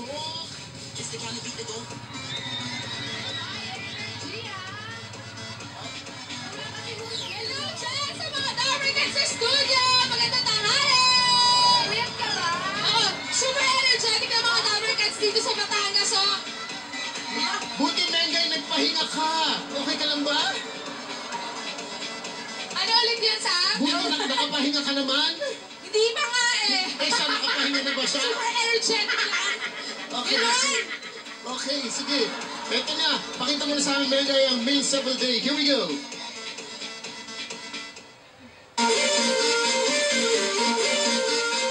Is the kind of beat that don't... Hello, Jen! Sa mga Darwinans sa studio! Magandang tanghali! Puyat ka ba? Oo, super energetic na mga Darwinans dito sa Batangas, oh! Buti, Mengay, nagpahinga ka. Okay ka lang ba? Ano ulit yun, Sam? Buti, nakapahinga ka naman. Hindi pa nga eh! Eh, siya, nakapahinga na ba siya? Super energetic lang! Okay, Ganon! okay, sige. Eto na, pakita mo na sa amin, Mengay, ang main sample day. Here we go.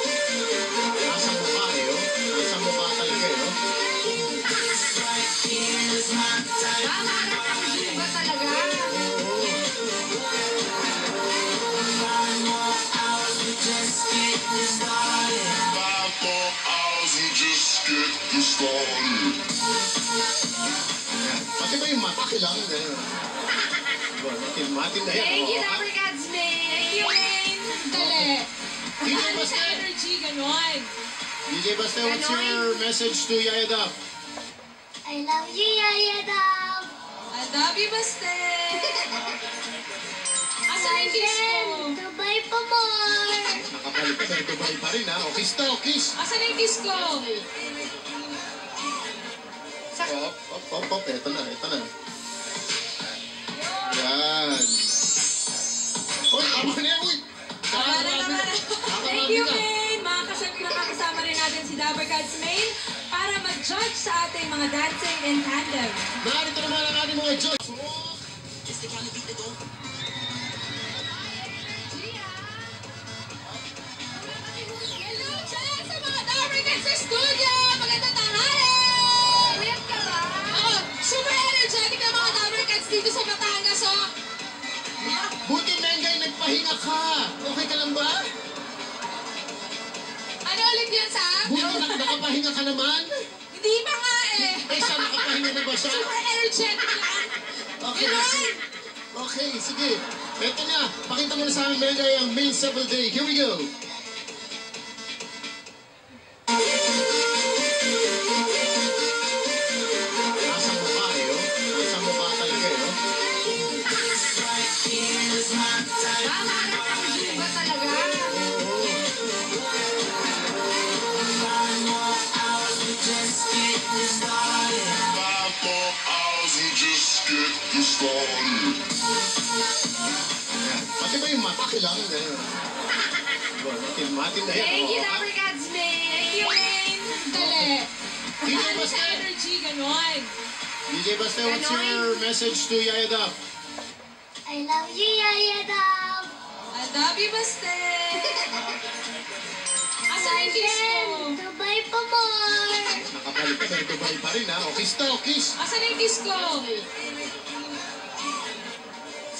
Nasa mukha eh, oh. Nasa mukha talaga eh, oh. Tama na ang zumba talaga! Pati ba yung mata kailangan na yun? Matin na yan. Thank you, Darwinans, May! Thank you, Wayne! Dali! DJ Ano sa Basta, energy, ganon? DJ Basta, what's your message to Yaya Daf? I love you, Yaya Dab. I love you, Baste! Asan yung kiss ko? Dubai pa more. Nakabalik ka sa Dubai pa rin, ha? O, kiss to, kiss. Asan yung kiss ko? Op. Eto na. Yan. Uy, tama na yan, uy. Tama na naman. Thank you, Maine! Makakasama rin natin si Darwinans Maine para mag-judge sa ating mga dancing in tandem. Narito naman ang ating mga judge. Is the kind of beat that don't... Hello, Jen! Sa mga Darwinans sa studio! Magandang tanghali! Puyat ka ba? Oo, super energetic na mga Darwinans dito sa Batangas, oh! Buti, Mengay, nagpahinga ka. Okay ka lang ba? Ano ulit yun, Sam? Buti, nakapahinga ka naman. Hindi pa nga eh! Eh, siya, nakapahinga na ba siya? Super energetic lang! Okay, Ganon! okay, sige. Eto na, pakita mo na sa amin, Mengay, ang main sample day. Here we go. Nasa mukha eh, oh. Nasa mukha talaga eh, oh. Tama na ang zumba talaga! Pati ba yung mata kailangan na yun? Matin na yan. Thank you, Darwinans May! Thank you, Wayne! Dali! DJ Ano Basta, sa energy, ganon? DJ Basta, what's your message to Yaya Daf? I love you, Yaya Dab. I love you, Baste! Asan yung kiss ko? Dubai pa more. Nakabalik ka sa Dubai pa rin, ha? O, kiss to, kiss. Asan yung kiss ko?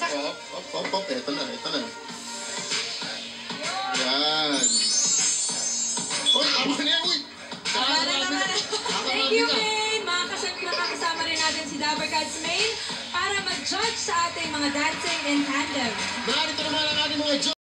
Op. Eto na. Yan. Uy, tama na yan, uy. Tama na naman. Thank you, Maine! Makakasama rin natin si Darwinans Maine para mag-judge sa ating mga dancing in tandem. Narito naman ang ating mga judge.